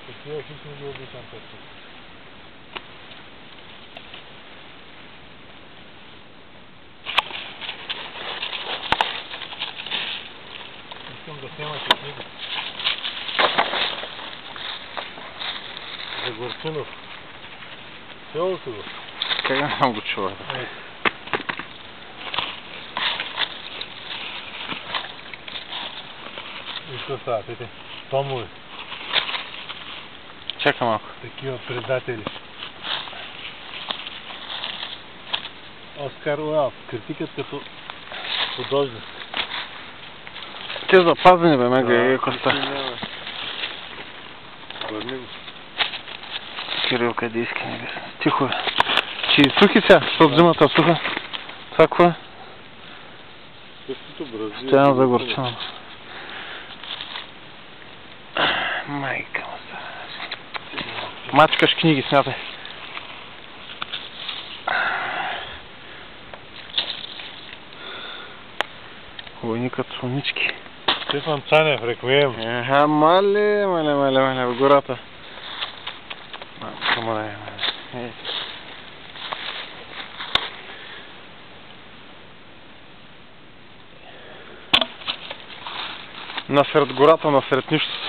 Такива хищни ги обичам пъти. Искам да снимате книги. За Горчинов. Чувал си го? Как не съм го чувал? И що става, тете? Томове. Чакай малко. Такива предатели. Оскар Уайлд, критикът като художник. Те запазени бе, мега и коста. Върни го. Кирил, къде иска не бе. Тихо е. Ти сухи сега, защото зимата суха. Това какво е? Същото Бразилия. Стояно за Горчинов. Майка му са. Мачкаш книги, смятай. Войникът слонички. Стефан Цанев, реквием. Мале, в гората. Мамка мале. Насред гората, насред нищо.